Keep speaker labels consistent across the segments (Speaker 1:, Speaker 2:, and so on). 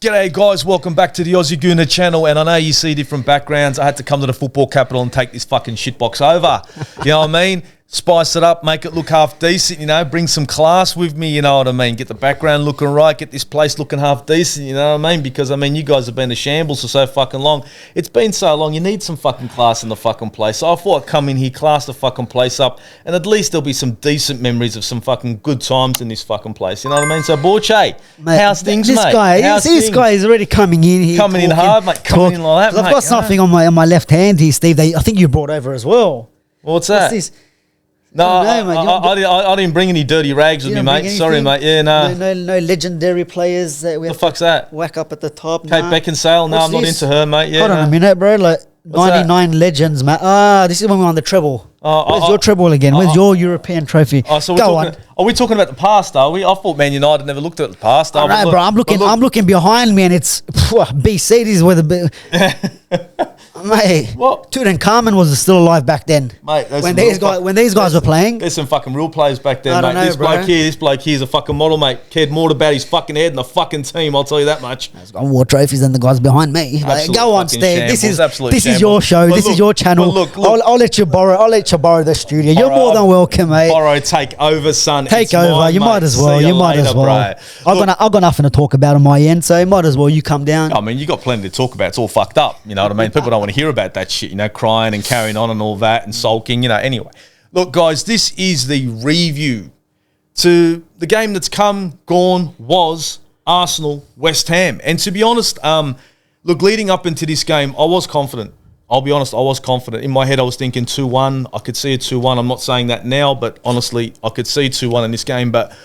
Speaker 1: G'day guys, welcome back to the Aussie Gooner channel. And I know you see different backgrounds. I had to come to the football capital and take this fucking shitbox over. You know what I mean? Spice it up, make it look half decent, you know, bring some class with me, you know what I mean? Get the background looking right, get this place looking half decent, you know what I mean? Because, I mean, you guys have been a shambles for so fucking long. It's been so long, you need some fucking class in the fucking place. So I thought I'd come in here, class the fucking place up, and at least there'll be some decent memories of some fucking good times in this fucking place, you know what I mean? So, Borce, how's things, mate?
Speaker 2: This guy is already coming in here.
Speaker 1: Coming in hard, mate, coming in like that, mate.
Speaker 2: I've got something on my left hand here, Steve, I think you brought over as well.
Speaker 1: What's that?
Speaker 2: What's this?
Speaker 1: No, I didn't bring any dirty rags with me, mate. Sorry, mate. Yeah, no.
Speaker 2: No legendary players that we
Speaker 1: the fuck's that?
Speaker 2: Whack up at the top.
Speaker 1: Kate Beckinsale. No, I'm not into her, mate. Yeah,
Speaker 2: hold on a minute, bro. Like 99 legends, mate. This is when we're on the treble. Where's your treble again? Where's your European trophy?
Speaker 1: So are we talking about the past? Are we? I thought Man United never looked at the past.
Speaker 2: All right, bro. I'm looking behind me, and it's BC. This is where the. Mate, what? Tutankhamun was still alive back then, mate. When these guys were playing,
Speaker 1: there's some fucking real players back then, mate. This bloke here is a fucking model, mate. Cared more about his fucking head than the fucking team. I'll tell you that much.
Speaker 2: He's got more trophies than the guys behind me. Like, go on, Steve. This is your show. This is your channel. Look. I'll let you borrow the studio. You're more than welcome, mate.
Speaker 1: Borrow, take over, son.
Speaker 2: Take over. You might as well. You might as well. I've got nothing to talk about on my end, so might as well you come down.
Speaker 1: I mean, you got plenty to talk about. It's all fucked up. You know what I mean? People don't want to hear about that shit. You know, crying and carrying on and all that and sulking, you know. Anyway, look, guys, this is the review to the game that's gone, was Arsenal, West Ham. And to be honest, look, leading up into this game, I was confident. I'll be honest, I was confident. In my head, I was thinking 2-1. I could see a 2-1. I'm not saying that now, but honestly, I could see 2-1 in this game. But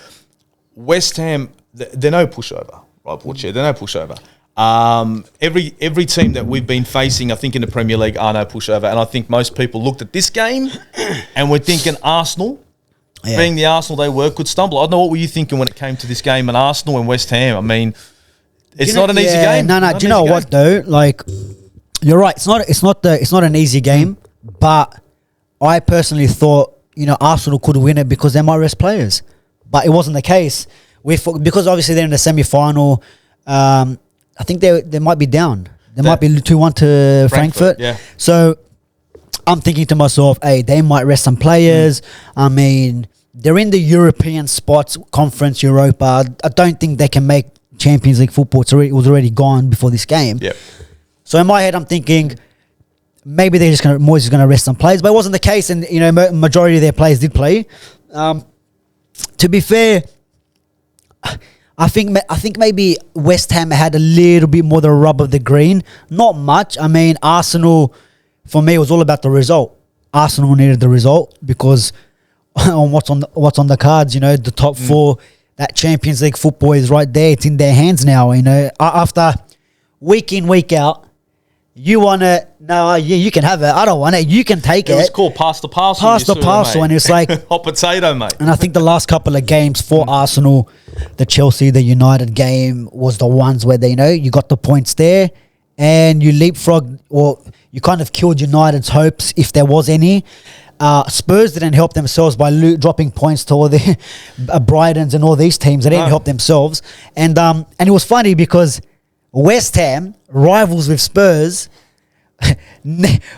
Speaker 1: West Ham, they're no pushover, right, Borce? They're no pushover. Every team that we've been facing, I think in the Premier League, are no pushover, and I think most people looked at this game and were thinking Arsenal, being the Arsenal they were, could stumble. I don't know, what were you thinking when it came to this game and Arsenal and West Ham? I mean, it's not an easy game.
Speaker 2: No. Do you know what though? Like, you're right. It's not an easy game, but I personally thought, you know, Arsenal could win it because they might rest players, but it wasn't the case. Because obviously they're in the semi-final. I think they might be down. They might be 2-1 to Frankfurt.
Speaker 1: Yeah.
Speaker 2: So I'm thinking to myself, hey, they might rest some players. I mean, they're in the European spots, Conference, Europa. I don't think they can make Champions League football. It was already gone before this game.
Speaker 1: Yeah.
Speaker 2: So in my head, I'm thinking maybe Moyes is gonna rest some players, but it wasn't the case. And you know, majority of their players did play. To be fair, I think maybe West Ham had a little bit more the rub of the green. Not much. I mean, Arsenal, for me, it was all about the result. Arsenal needed the result because on what's on the cards, you know, the top four, that Champions League football is right there. It's in their hands now, you know. After week in, week out, you want it. No, you can have it. I don't want it. You can take it.
Speaker 1: It was called pass the parcel.
Speaker 2: Pass the parcel, and it's like
Speaker 1: hot potato, mate.
Speaker 2: And I think the last couple of games for Arsenal, the Chelsea, the United game, was the ones where you got the points there, and you leapfrogged, or you kind of killed United's hopes if there was any. Spurs didn't help themselves by dropping points to all the Brightons and all these teams. They didn't help themselves, and it was funny because West Ham, rivals with Spurs,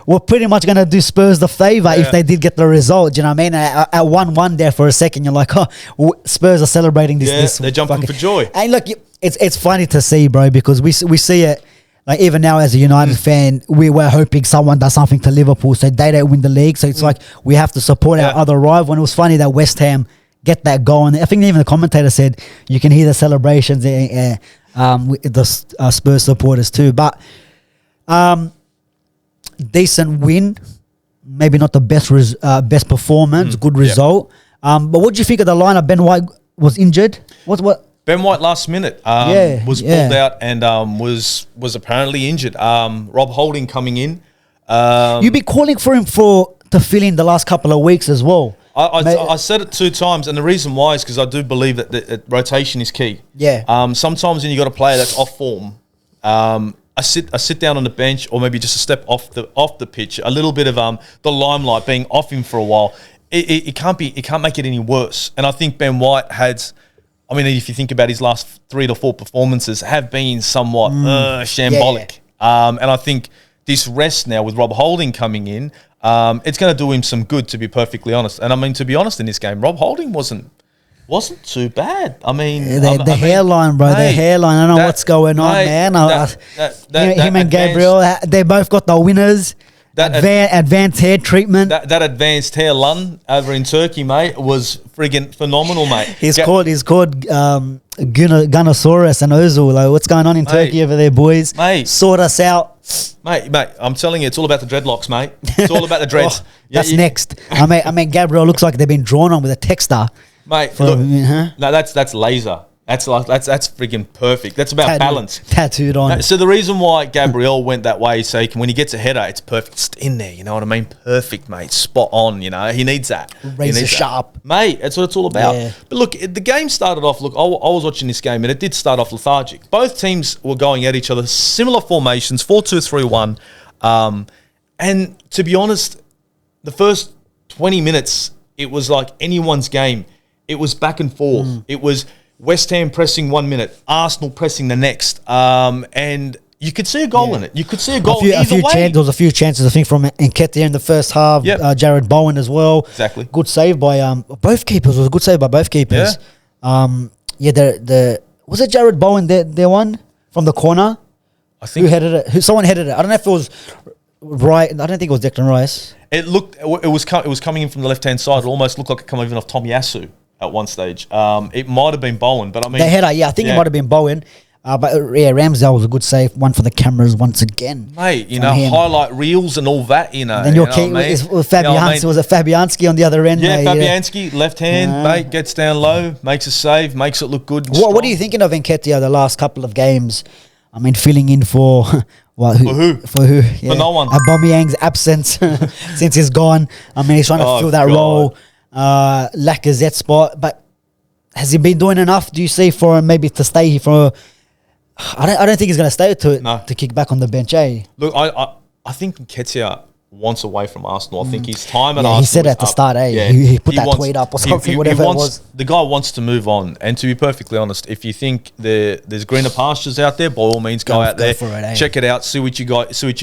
Speaker 2: were pretty much going to do Spurs the favour if they did get the result. Do you know what I mean? At 1-1 there for a second, you're like, oh, Spurs are celebrating this.
Speaker 1: Yeah, they're jumping for joy.
Speaker 2: And look, it's funny to see, bro, because we see it. Like, even now as a United fan, we were hoping someone does something to Liverpool so they don't win the league. So it's like we have to support our other rival. And it was funny that West Ham get that goal. And I think even the commentator said you can hear the celebrations with the Spurs supporters too. But decent win, maybe not the best performance, good result. But what do you think of the lineup? Ben White was injured. What?
Speaker 1: Ben White last minute was pulled out and was apparently injured. Rob Holding coming in.
Speaker 2: You've been calling for him to fill in the last couple of weeks as well.
Speaker 1: I said it 2 times, and the reason why is because I do believe that rotation is key.
Speaker 2: Yeah.
Speaker 1: Sometimes when you got a player that's off form, I sit down on the bench, or maybe just a step off the pitch, a little bit of the limelight being off him for a while. It can't make it any worse. And I think Ben White had I mean, if you think about his last 3 to 4 performances, have been somewhat shambolic. And I think this rest now with Rob Holding coming in, it's going to do him some good, to be perfectly honest. And I mean, to be honest, in this game, Rob Holding wasn't too bad. I mean,
Speaker 2: the hairline, bro. The hairline. I don't know what's going on, man. Him and Gabriel, they both got the winners. Advanced hair treatment.
Speaker 1: That advanced hair lun over in Turkey, mate, was friggin' phenomenal, mate.
Speaker 2: He's called Gunnosaurus and Ozil. Like, what's going on in Turkey over there, boys?
Speaker 1: Mate,
Speaker 2: sort us out.
Speaker 1: Mate, I'm telling you, it's all about the dreadlocks, mate. It's all about the dreads.
Speaker 2: That's next. I mean, Gabriel looks like they've been drawn on with a texter.
Speaker 1: Mate, look, no, that's laser. That's freaking perfect. That's about balance.
Speaker 2: Tattooed on.
Speaker 1: So the reason why Gabriel went that way is so when he gets a header, it's perfect. It's in there, you know what I mean? Perfect, mate. Spot on, you know. He needs that.
Speaker 2: Razor sharp.
Speaker 1: Mate, that's what it's all about. Yeah. But look, the game started off, I was watching this game and it did start off lethargic. Both teams were going at each other, similar formations, 4-2-3-1. And to be honest, the first 20 minutes, it was like anyone's game. It was back and forth. It was West Ham pressing 1 minute, Arsenal pressing the next, and you could see a goal in it. You could see a goal either way. There
Speaker 2: was a few chances, I think, from Nketiah in the first half. Yep. Jared Bowen as well.
Speaker 1: Exactly.
Speaker 2: Good save by both keepers. It was a good save by both keepers. Yeah. Was it Jared Bowen their one from the corner?
Speaker 1: I think
Speaker 2: who headed it. Someone headed it. I don't know if it was right. I don't think it was Declan Rice.
Speaker 1: It was coming in from the left hand side. It almost looked like it coming even off Tomiyasu at one stage. It might have been Bowen, but I mean...
Speaker 2: The header, I think it might have been Bowen. But Ramsdale was a good save. One for the cameras once again.
Speaker 1: Mate, highlight reels and all that, you know.
Speaker 2: And then your key was Fabianski. Was it Fabianski on the other end?
Speaker 1: Yeah, Fabianski, left hand, mate, gets down low, makes a save, makes it look good.
Speaker 2: What are you thinking of Nketiah the last couple of games? I mean, filling in for...
Speaker 1: For who?
Speaker 2: Yeah.
Speaker 1: For no one.
Speaker 2: Aubameyang's absence since he's gone. I mean, he's trying to fill that role. Lacazette spot, but has he been doing enough? Do you see for him maybe to stay here for? I don't think he's going to stay to kick back on the bench.
Speaker 1: Look, I think Nketiah wants away from Arsenal. I think his time at Arsenal.
Speaker 2: He said at the start.
Speaker 1: Yeah,
Speaker 2: he put that tweet up or something. Whatever it was.
Speaker 1: The guy wants to move on. And to be perfectly honest, if you think there's greener pastures out there, by all means, go out there, check it out, see what you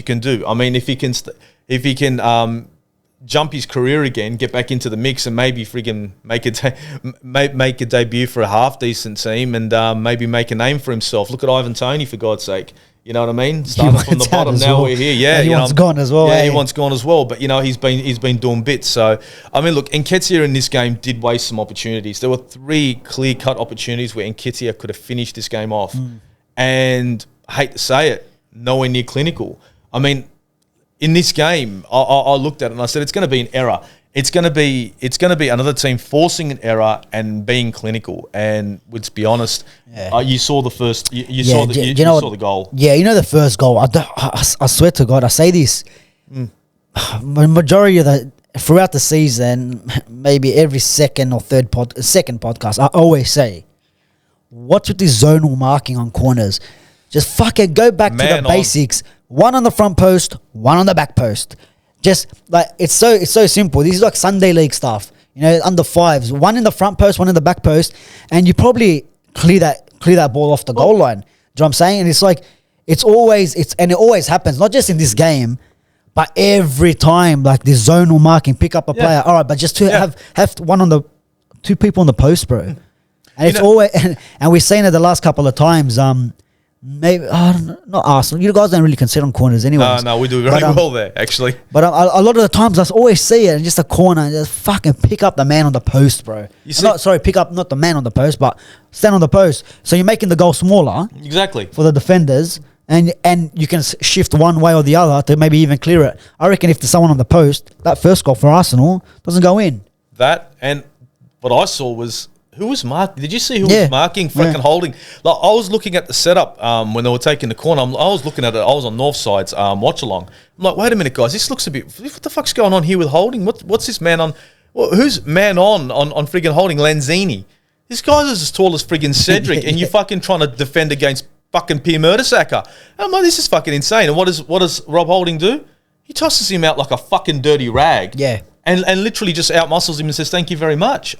Speaker 1: can do. I mean, if he can jump his career again, get back into the mix, and maybe friggin' make a debut for a half decent team, and maybe make a name for himself. Look at Ivan Toney, for God's sake. You know what I mean? Starting from the bottom, now we're here. Yeah,
Speaker 2: he wants gone as well.
Speaker 1: Yeah, he wants gone as well. But he's been doing bits. So I mean, look, Nketiah in this game did waste some opportunities. There were 3 clear-cut opportunities where Nketiah could have finished this game off, and I hate to say it, nowhere near clinical. I mean, in this game, I looked at it and I said, it's going to be an error. It's going to be another team forcing an error and being clinical. And let's be honest, you saw the first. You saw the goal.
Speaker 2: Yeah, the first goal. I swear to God, I say this. Majority of throughout the season, maybe every second or second podcast, I always say, what's with this zonal marking on corners? Just fucking go back to the basics. One on the front post, one on the back post. Just like it's so simple. This is like Sunday league stuff. Under fives. One in the front post, one in the back post, and you probably clear that ball off the goal line. Do you know what I'm saying? And it's like it always happens, not just in this game, but every time, like this zonal marking, pick up a player. All right, but just to have one on the 2 people on the post, bro. And it's always and we've seen it the last couple of times. Maybe not Arsenal. You guys don't really concede on corners anyway.
Speaker 1: No, we do very well there, actually.
Speaker 2: But a lot of the times I always see it in just a corner and just fucking pick up the man on the post, bro. Pick up not the man on the post, but stand on the post. So you're making the goal smaller.
Speaker 1: Exactly.
Speaker 2: For the defenders, and you can shift one way or the other to maybe even clear it. I reckon if there's someone on the post, that first goal for Arsenal doesn't go in.
Speaker 1: That, and what I saw was... Who was marking? Did you see who was marking? Fucking Holding. Like I was looking at the setup when they were taking the corner. I was looking at it. I was on Northside's watch along. I'm like, wait a minute, guys. This looks a bit. What the fuck's going on here with Holding? What's this man on? Who's man on friggin' Holding? Lanzini. This guy's as tall as friggin' Cedric, and you're fucking trying to defend against fucking Pierre Mertesacker. I'm like, this is fucking insane. And what does Rob Holding do? He tosses him out like a fucking dirty rag.
Speaker 2: Yeah.
Speaker 1: And literally just outmuscles him and says, thank you very much.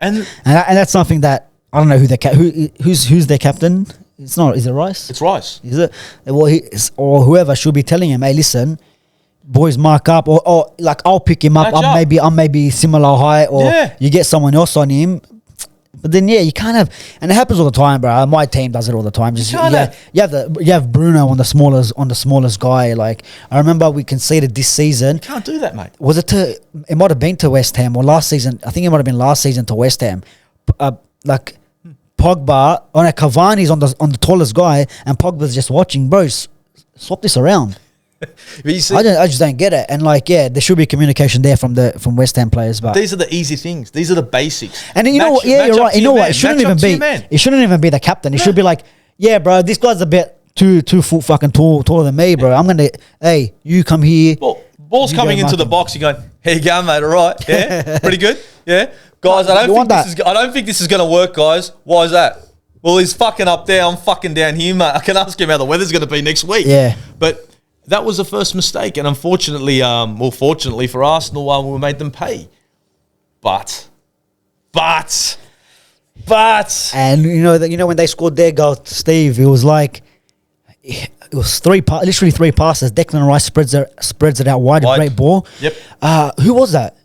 Speaker 1: And
Speaker 2: that's something that I don't know who's their captain. It's not. Is it Rice?
Speaker 1: It's Rice.
Speaker 2: Is it? Well, or whoever should be telling him, hey, listen, boys, mark up, or like I'll pick him up. I'm maybe similar height, or you get someone else on him. But then you kind of, and it happens all the time, bro. My team does it all the time. Just you have Bruno on the smallest guy. Like I remember we conceded this season.
Speaker 1: You can't do that, mate.
Speaker 2: Was it to? It might have been to West Ham or last season. I think it might have been last season to West Ham. Like Pogba, Cavani's on the tallest guy, and Pogba's just watching, bro. Swap this around. I just don't get it. And there should be communication there from West Ham players. But
Speaker 1: these are the easy things. These are the basics.
Speaker 2: And you know what? Yeah, you're right. You know what? It shouldn't even be the captain. It should be like, yeah, bro, this guy's a bit 2 foot fucking taller than me, bro. Hey, you come here.
Speaker 1: Well, ball's coming into the box. You're going, here you go, mate. All right, yeah, pretty good, yeah, guys. I don't think this is going to work, guys. Why is that? Well, he's fucking up there. I'm fucking down here, mate. I can ask him how the weather's going to be next week.
Speaker 2: Yeah,
Speaker 1: but that was the first mistake, and unfortunately, fortunately for Arsenal, we made them pay. But,
Speaker 2: and you know when they scored their goal, Steve, it was like it was literally three passes. Declan Rice spreads it out wide. A great ball.
Speaker 1: Yep.
Speaker 2: Who was that?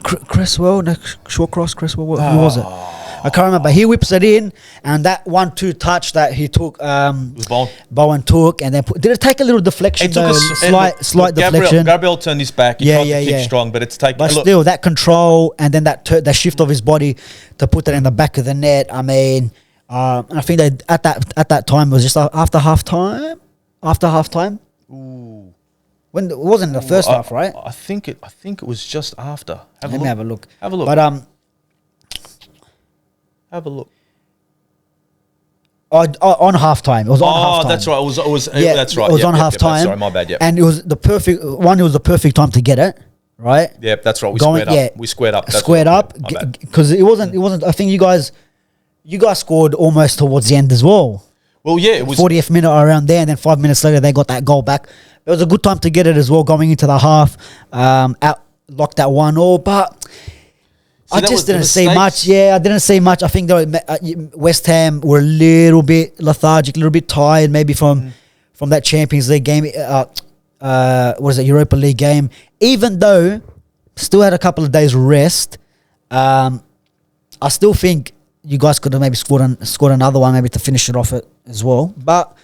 Speaker 2: Cresswell, Shawcross, Cresswell. Who was it? I can't remember. He whips it in, and that 1-2 touch that he took, Bowen took, and then did it take a little deflection? Slight deflection.
Speaker 1: Gabriel turned his back. He tried to kick strong, but it's taken.
Speaker 2: But still, that control and then that shift of his body to put it in the back of the net. I mean, I think that at that time it was just after half time.
Speaker 1: Ooh.
Speaker 2: When it wasn't the first half, right?
Speaker 1: I think it was just after.
Speaker 2: Let me have a look.
Speaker 1: Have a look.
Speaker 2: But
Speaker 1: have a look.
Speaker 2: On half time. It was on half time.
Speaker 1: That's right. It was that's right.
Speaker 2: It was on half time.
Speaker 1: Sorry, my bad. Yeah.
Speaker 2: And it was the perfect one. It was the perfect time to get it. Right.
Speaker 1: Yeah, that's right. We squared up.
Speaker 2: Because it wasn't. I think you guys scored almost towards the end as well.
Speaker 1: Well, yeah, it was
Speaker 2: 40th minute or around there, and then 5 minutes later they got that goal back. It was a good time to get it as well, going into the half. Locked that 1-1, but. I just didn't see much. Yeah, I didn't see much. I think West Ham were a little bit lethargic, a little bit tired, maybe from that Champions League game. Europa League game. Even though still had a couple of days rest, I still think you guys could have maybe scored another one, maybe to finish it off as well. But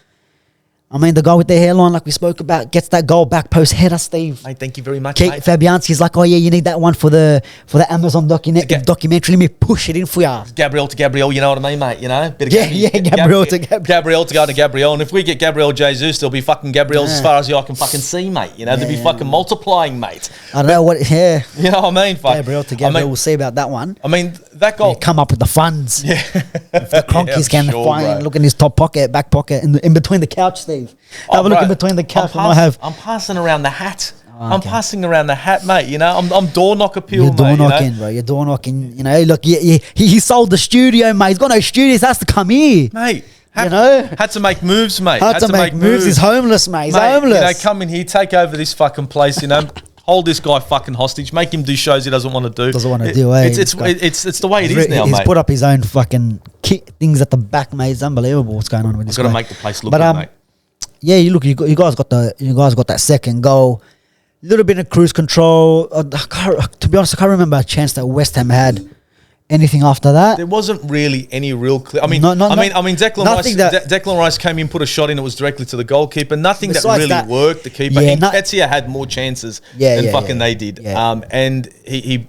Speaker 2: I mean, the guy with the hairline, like we spoke about, gets that goal back post header, Steve.
Speaker 1: Mate, thank you very much, mate.
Speaker 2: Fabianski's like, oh yeah, you need that one for the Amazon documentary. Let me push it in for you.
Speaker 1: Gabriel to Gabriel, you know what I mean, mate? You know,
Speaker 2: Gabriel to Gabriel.
Speaker 1: Gabriel to go to Gabriel, and if we get Gabriel Jesus, there'll be fucking Gabriels as far as the eye can fucking see, mate. You know, they'll be fucking multiplying, mate.
Speaker 2: I don't know what. Yeah,
Speaker 1: you know what I mean.
Speaker 2: Gabriel to Gabriel. We'll see about that one.
Speaker 1: I mean, that goal.
Speaker 2: Come up with the funds.
Speaker 1: Yeah,
Speaker 2: if the Cronkies can find. Look in his back pocket, in between the couch, Steve. Have a look in between the couch.
Speaker 1: I'm passing around the hat. I'm passing around the hat, mate. You know, I'm door knock appeal,
Speaker 2: mate. You're door knocking, bro. You're door knocking. You know, look, he sold the studio, mate. He's got no studios. He has to come here,
Speaker 1: mate.
Speaker 2: Had
Speaker 1: to make moves, mate.
Speaker 2: Had to make moves. He's homeless, mate. He's homeless.
Speaker 1: You know, come in here, take over this fucking place. You know, hold this guy fucking hostage. Make him do shows he doesn't want to do.
Speaker 2: Doesn't want to do. Eh?
Speaker 1: It's the way it is now, mate.
Speaker 2: He's put up his own fucking things at the back, mate. It's unbelievable what's going on with this guy.
Speaker 1: Got to make the place look good, mate.
Speaker 2: Yeah, you guys got that second goal. A little bit of cruise control. To be honest, I can't remember a chance that West Ham had. Anything after that?
Speaker 1: There wasn't really any real clear. I mean, Declan Rice came in, put a shot in. It was directly to the goalkeeper. Nothing that really worked. The keeper, Nketiah had more chances than they did. Yeah. And he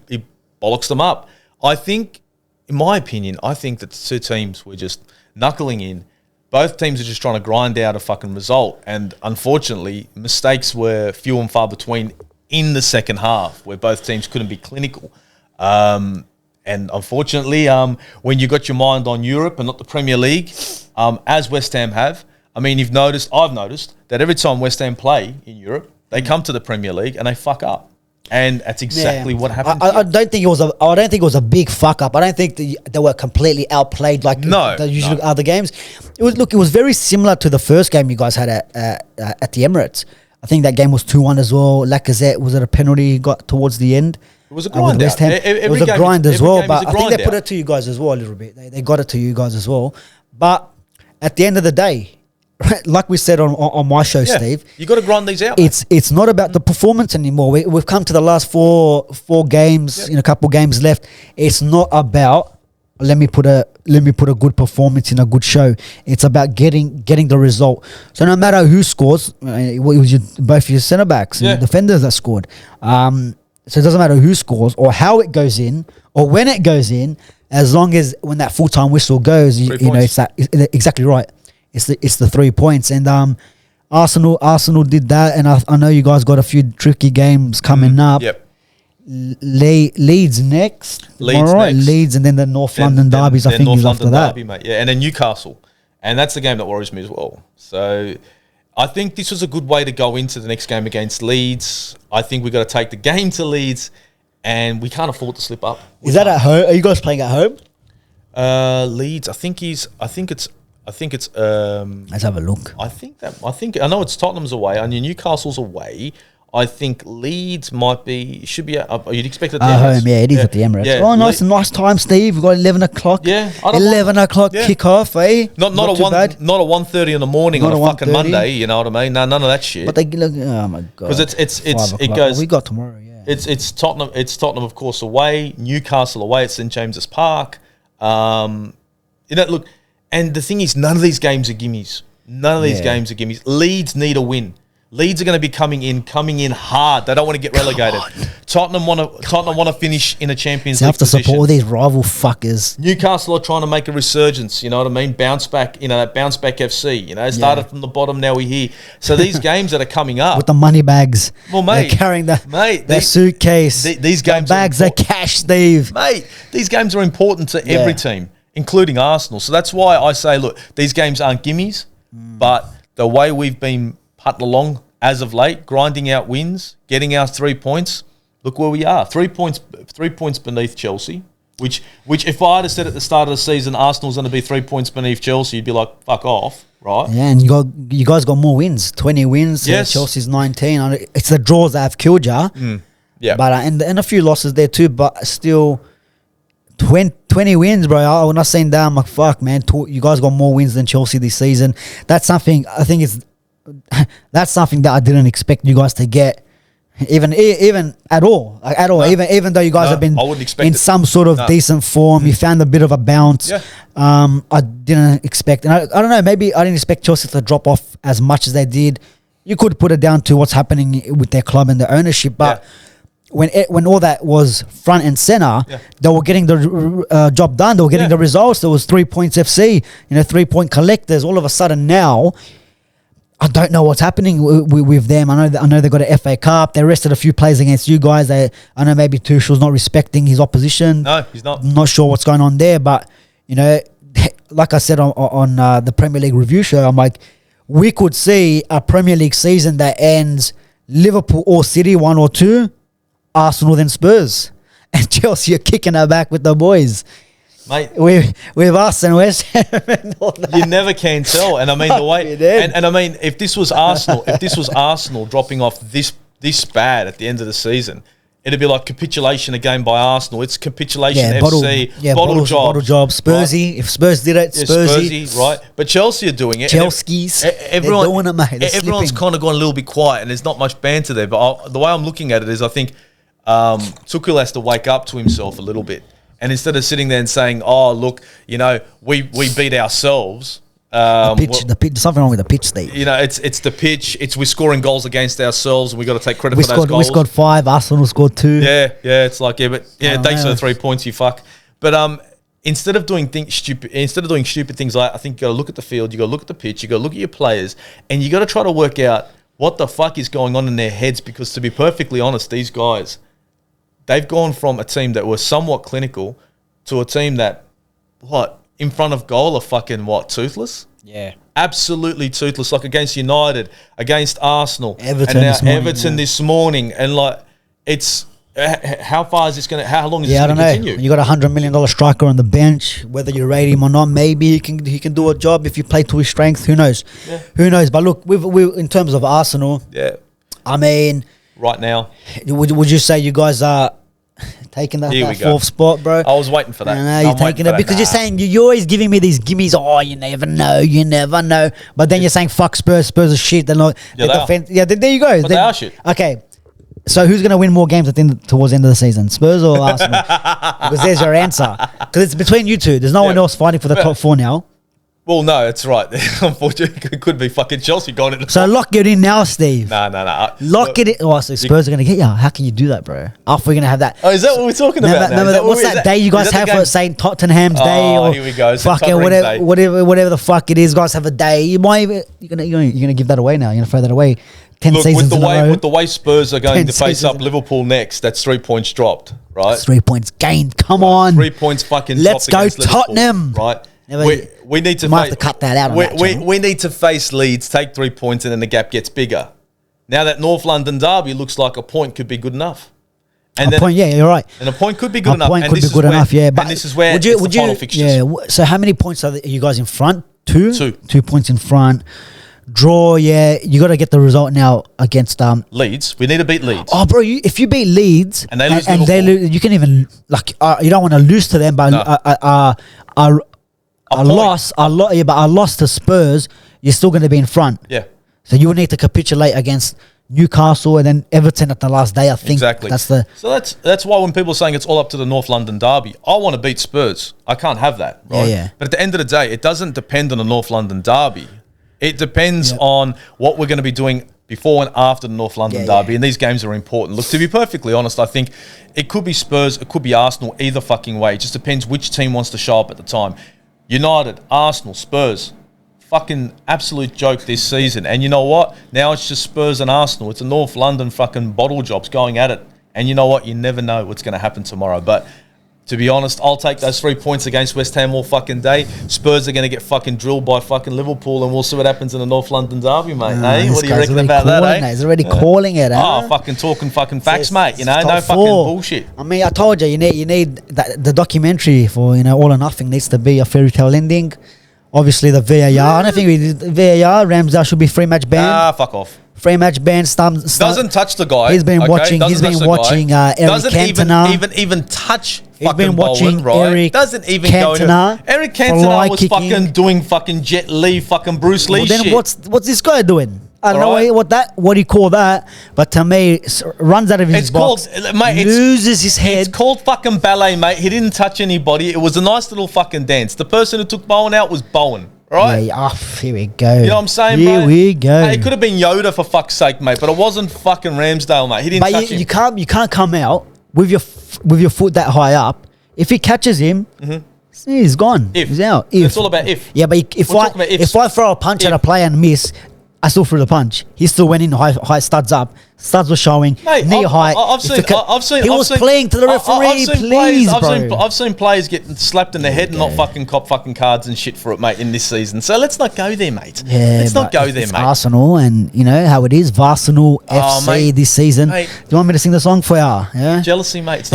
Speaker 1: bollocks them up. I think, in my opinion, that the two teams were just knuckling in. Both teams are just trying to grind out a fucking result. And unfortunately, mistakes were few and far between in the second half, where both teams couldn't be clinical. And unfortunately, when you got your mind on Europe and not the Premier League, as West Ham have, I mean, I've noticed that every time West Ham play in Europe, they come to the Premier League and they fuck up. And that's exactly what happened.
Speaker 2: I don't think it was a big fuck up. I don't think they were completely outplayed like the usual other games. It was very similar to the first game you guys had at the Emirates. I think that game was 2-1 as well. Lacazette was at a penalty he got towards the end.
Speaker 1: was a grind.
Speaker 2: West Ham. It was a grind as well, but I think they put
Speaker 1: out.
Speaker 2: it to you guys as well a little bit. They got it to you guys as well. But at the end of the day, like we said on my show, Steve,
Speaker 1: you got to grind these out.
Speaker 2: It's not about the performance anymore. We've come to the last four games, a couple games left. It's not about let me put a good performance in a good show. It's about getting the result. So no matter who scores, it was both your centre backs and defenders that scored. So it doesn't matter who scores or how it goes in or when it goes in, as long as when that full time whistle goes, you know it's exactly right. It's the 3 points, and Arsenal did that, and I know you guys got a few tricky games coming up.
Speaker 1: Yep.
Speaker 2: Leeds next. Leeds, and then the North London derbies. I think is after that.
Speaker 1: Derby, mate. Yeah, and then Newcastle, and that's the game that worries me as well. So I think this was a good way to go into the next game against Leeds. I think we've got to take the game to Leeds, and we can't afford to slip up.
Speaker 2: Is that at home? Are you guys playing at home?
Speaker 1: Leeds. I think it's.
Speaker 2: Let's have a look.
Speaker 1: I know it's Tottenham's away. I know Newcastle's away. I think Leeds should be. You'd expect it at the
Speaker 2: home. Yeah, it is at the Emirates. Yeah. Oh, nice time, Steve. We've got 11 o'clock.
Speaker 1: Yeah,
Speaker 2: 11 o'clock kickoff. Eh?
Speaker 1: Not a 1:30 in the morning on a fucking Monday. You know what I mean? No, none of that shit.
Speaker 2: But they look. Oh my god.
Speaker 1: Because it goes.
Speaker 2: We got tomorrow. Yeah.
Speaker 1: It's Tottenham. It's Tottenham, of course, away. Newcastle away at St James's Park. Look. And the thing is, none of these games are gimmies. Leeds need a win. Leeds are going to be coming in hard. They don't want to get relegated. Tottenham want to finish in a Champions League
Speaker 2: have to
Speaker 1: position.
Speaker 2: Support all these rival fuckers.
Speaker 1: Newcastle are trying to make a resurgence. You know what I mean? Bounce back. That bounce back FC. Started from the bottom. Now we're here. So these games that are coming up
Speaker 2: with the money bags.
Speaker 1: Well, mate,
Speaker 2: they're carrying their suitcase.
Speaker 1: These games
Speaker 2: bags of cash, Steve.
Speaker 1: Mate, these games are important to every team, including Arsenal. So that's why I say, look, these games aren't gimmies, but the way we've been putting along as of late, grinding out wins, getting our 3 points, look where we are. 3 points beneath Chelsea, which if I had said at the start of the season Arsenal's going to be 3 points beneath Chelsea, you'd be like, fuck off, right?
Speaker 2: Yeah, and you guys got more wins, 20 wins. Yes. Chelsea's 19. It's the draws that have killed you.
Speaker 1: Yeah.
Speaker 2: But and a few losses there too, but still 20 wins, bro. When I seen that, I'm like, fuck, man. You guys got more wins than Chelsea this season. That's something I think that's something that I didn't expect you guys to get, even at all. No, even though you guys have been in some sort of decent form, you found a bit of a bounce.
Speaker 1: Yeah.
Speaker 2: I didn't expect, and I don't know. Maybe I didn't expect Chelsea to drop off as much as they did. You could put it down to what's happening with their club and their ownership, but. When all that was front and center, they were getting the job done. They were getting the results. There was 3 points FC, 3 point collectors. All of a sudden now, I don't know what's happening with them. I know they got an FA Cup. They rested a few players against you guys. I know maybe Tuchel's not respecting his opposition.
Speaker 1: No, he's not.
Speaker 2: I'm not sure what's going on there, but like I said on the Premier League review show, I'm like, we could see a Premier League season that ends Liverpool or City 1 or 2. Arsenal then Spurs, and Chelsea are kicking her back with the boys,
Speaker 1: mate.
Speaker 2: With us and West Ham and all that.
Speaker 1: You never can tell, and I mean the way, and I mean if this was Arsenal dropping off this bad at the end of the season, it'd be like capitulation again by Arsenal. It's capitulation FC, bottle job.
Speaker 2: Spursy, right? If Spurs did it, Spursy,
Speaker 1: right? But Chelsea are doing it.
Speaker 2: Chelsea's, they're doing it, mate.
Speaker 1: Everyone's kind of gone a little bit quiet, and there's not much banter there. But the way I'm looking at it is, I think. Tuchel has to wake up to himself a little bit, and instead of sitting there and saying, "Oh, look, we beat ourselves."
Speaker 2: The pitch. Something wrong with the pitch, Steve.
Speaker 1: It's the pitch. We're scoring goals against ourselves, and we got to take credit for those goals.
Speaker 2: We scored 5. Arsenal scored 2.
Speaker 1: Yeah. It's like thanks for the 3 points, you fuck. But instead of doing stupid things like, I think you got to look at the field, you got to look at the pitch, you got to look at your players, and you got to try to work out what the fuck is going on in their heads. Because to be perfectly honest, these guys. They've gone from a team that was somewhat clinical to a team that, in front of goal are fucking toothless?
Speaker 2: Yeah.
Speaker 1: Absolutely toothless, like against United, against Arsenal,
Speaker 2: Everton
Speaker 1: and now
Speaker 2: this morning,
Speaker 1: Everton this morning. And it's, how long is this going to continue?
Speaker 2: I don't know. You got $100 million striker on the bench, whether you rate him or not, maybe he can do a job if you play to his strength. Who knows? Yeah. Who knows? But look, we in terms of Arsenal, I mean,
Speaker 1: right now,
Speaker 2: would you say you guys are taking that
Speaker 1: Here we go.
Speaker 2: fourth spot, bro.
Speaker 1: I was waiting for that.
Speaker 2: No, you're taking it because you're saying you're always giving me these gimmies. Oh, you never know. But then you're saying fuck Spurs. Spurs are shit. They're not.
Speaker 1: Yeah, they are.
Speaker 2: Yeah, there you go.
Speaker 1: But they are shit.
Speaker 2: Okay, so who's gonna win more games towards the end of the season, Spurs or Arsenal? Because there's your answer. Because it's between you two. There's no one else fighting for the top four now.
Speaker 1: Well, no, it's right. Unfortunately, it could be fucking Chelsea going in.
Speaker 2: So lock it in now, Steve.
Speaker 1: No.
Speaker 2: Lock it in. Oh, so Spurs are going to get you. How can you do that, bro? After we're going to have that.
Speaker 1: Oh, is that what we're talking about now?
Speaker 2: What's that day you guys have for saying Tottenham's day?
Speaker 1: Oh,
Speaker 2: or
Speaker 1: here we go.
Speaker 2: Fucking whatever the fuck it is, guys have a day. You're gonna give that away now. You're going to throw that away. 10 seasons in a row.
Speaker 1: With the way Spurs are going to face up Liverpool next, that's 3 points dropped, right?
Speaker 2: 3 points gained. Come on.
Speaker 1: 3 points fucking
Speaker 2: Let's
Speaker 1: dropped
Speaker 2: go Tottenham.
Speaker 1: Right? We need to
Speaker 2: have to cut that out.
Speaker 1: We need to face Leeds, take 3 points, and then the gap gets bigger. Now that North London derby looks like a point could be good enough. And
Speaker 2: point, yeah, you're right.
Speaker 1: And a point could be good enough.
Speaker 2: Point could be good enough, yeah.
Speaker 1: But this is where the final fixtures.
Speaker 2: Yeah. So how many points are you guys in front? 2?
Speaker 1: 2.
Speaker 2: 2 points in front. Draw, yeah. You got to get the result now against
Speaker 1: Leeds. We need to beat Leeds.
Speaker 2: Oh, bro! If you beat Leeds
Speaker 1: and they lose,
Speaker 2: you can even you don't want to lose to them, but a loss to Spurs, you're still going to be in front.
Speaker 1: Yeah.
Speaker 2: So you will need to capitulate against Newcastle and then Everton at the last day. I think
Speaker 1: exactly.
Speaker 2: So
Speaker 1: that's why when people are saying it's all up to the North London derby, I want to beat Spurs. I can't have that, right?
Speaker 2: Yeah.
Speaker 1: But at the end of the day, it doesn't depend on the North London derby. It depends on what we're going to be doing before and after the North London derby, and these games are important. Look, to be perfectly honest, I think it could be Spurs, it could be Arsenal, either fucking way. It just depends which team wants to show up at the time. United, Arsenal, Spurs, fucking absolute joke this season. And you know what? Now it's just Spurs and Arsenal. It's a North London fucking bottle jobs going at it. And you know what? You never know what's going to happen tomorrow. But to be honest, I'll take those 3 points against West Ham all fucking day. Spurs are going to get fucking drilled by fucking Liverpool, and we'll see what happens in the North London derby, mate. What do you reckon about that, eh?
Speaker 2: He's already calling it,
Speaker 1: Oh, fucking talking fucking facts, mate. You know, no fucking bullshit.
Speaker 2: I mean, I told you, you need the documentary for, All or Nothing needs to be a fairy tale ending. Obviously, the VAR. I don't think we did VAR. Ramsdale should be free match ban.
Speaker 1: Fuck off.
Speaker 2: Free match ban.
Speaker 1: Doesn't touch the guy.
Speaker 2: He's been watching. He's been watching Eric Cantona.
Speaker 1: Even touch.
Speaker 2: He's been watching
Speaker 1: Bowen, right?
Speaker 2: Eric
Speaker 1: Doesn't even
Speaker 2: Cantona.
Speaker 1: go to Eric Cantona was fucking doing fucking Jet Li, fucking Bruce Lee
Speaker 2: then
Speaker 1: shit.
Speaker 2: What's this guy doing? I don't know what do you call that, but to me, runs out of his box, loses his head.
Speaker 1: It's called fucking ballet, mate. He didn't touch anybody. It was a nice little fucking dance. The person who took Bowen out was Bowen. Right?
Speaker 2: Yeah, here we go.
Speaker 1: You know what I'm saying,
Speaker 2: Here
Speaker 1: mate?
Speaker 2: we go.
Speaker 1: Mate, it could have been Yoda for fuck's sake, mate, but it wasn't fucking Ramsdale, mate. He didn't touch him.
Speaker 2: You can't come out with your foot that high up. If he catches him, he's gone. He's out.
Speaker 1: It's all about if.
Speaker 2: Yeah, but if I throw a punch at a player and miss, I still threw the punch. He still went in high studs up. Studs were showing.
Speaker 1: Mate,
Speaker 2: knee high. He was playing to the referee. Please, bro.
Speaker 1: I've seen players get slapped in the head and not fucking cop fucking cards and shit for it, mate, in this season. So let's not go there, mate.
Speaker 2: Yeah,
Speaker 1: let's not go there, mate.
Speaker 2: Arsenal, and you know how it is. Arsenal FC this season. Mate. Do you want me to sing the song for you? Yeah.
Speaker 1: Jealousy, mate.
Speaker 2: It's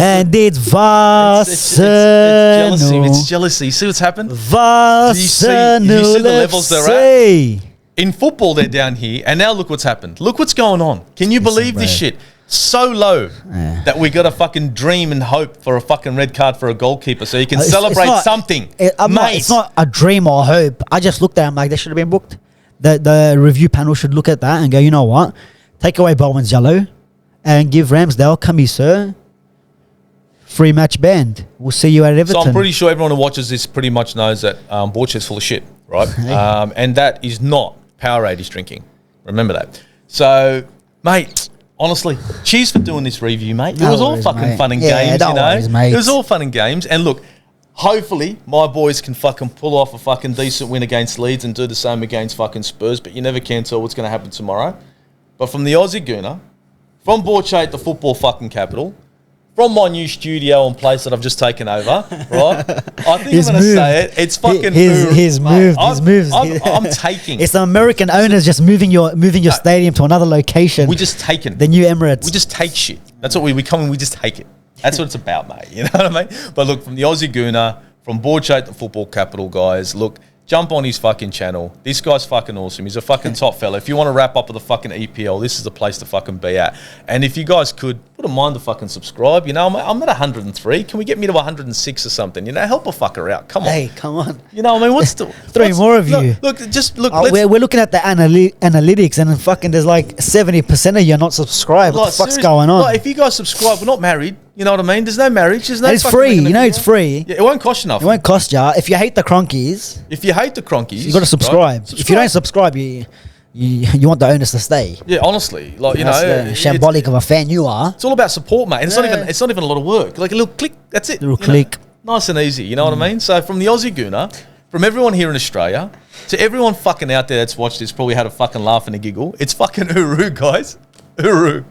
Speaker 2: Arsenal.
Speaker 1: It's jealousy. It's jealousy. See what's happened?
Speaker 2: Arsenal.
Speaker 1: Do you see the levels they're at? In football, they're down here, and now look what's happened. Look what's going on. Can you believe this shit? So low that we got to fucking dream and hope for a fucking red card for a goalkeeper so you can celebrate something.
Speaker 2: It's not a dream or hope. I just looked at it, I'm like, they should have been booked. The review panel should look at that and go, you know what? Take away Bowen's yellow and give Ramsdale, come here, sir. Free match banned. We'll see you at Everton.
Speaker 1: So I'm pretty sure everyone who watches this pretty much knows that Borce is full of shit, right? And that is not Powerade he's drinking. Remember that. So, mate, honestly, cheers for doing this review, mate. It was all fucking fun and games, you know. It was all fun and games. And look, hopefully my boys can fucking pull off a fucking decent win against Leeds and do the same against fucking Spurs, but you never can tell what's going to happen tomorrow. But from the Aussie Gooner, from Borce at the football fucking capital, from my new studio and place that I've just taken over, right? I think I'm going to say it. It's fucking
Speaker 2: his moves.
Speaker 1: I'm taking.
Speaker 2: It's the American owners just moving your stadium to another location.
Speaker 1: We just take it.
Speaker 2: The new Emirates.
Speaker 1: We just take shit. That's what we come and we just take it. That's what it's about, mate. You know what I mean? But look, from the Aussie Gooner, from Borce at the football capital, guys, look, jump on his fucking channel. This guy's fucking awesome. He's a fucking top fella. If you want to wrap up with the fucking EPL, this is the place to fucking be at. And if you guys wouldn't mind to fucking subscribe. You know, I'm at 103. Can we get me to 106 or something? You know, help a fucker out. Come on.
Speaker 2: Hey, come on.
Speaker 1: You know, I mean, what's the...
Speaker 2: Three more of you.
Speaker 1: Look, look.
Speaker 2: We're looking at the analytics, and fucking there's like 70% of you are not subscribed. What the fuck's going on?
Speaker 1: Like, if you guys subscribe, we're not married. You know what I mean? There's no marriage. There's no.
Speaker 2: And it's free. You know, it's free.
Speaker 1: Yeah, it won't cost you nothing.
Speaker 2: It won't cost you. If you hate the Cronkies,
Speaker 1: you
Speaker 2: got to subscribe. If you don't subscribe, you want the owners to stay.
Speaker 1: Yeah, honestly, like you know,
Speaker 2: the shambolic of a fan you are.
Speaker 1: It's all about support, mate. And it's not even a lot of work. Like a little click. That's it.
Speaker 2: Little click.
Speaker 1: Nice and easy. You know what I mean? So from the Aussie Gooner, from everyone here in Australia to everyone fucking out there that's watched this, probably had a fucking laugh and a giggle. It's fucking Uru, guys. Uru.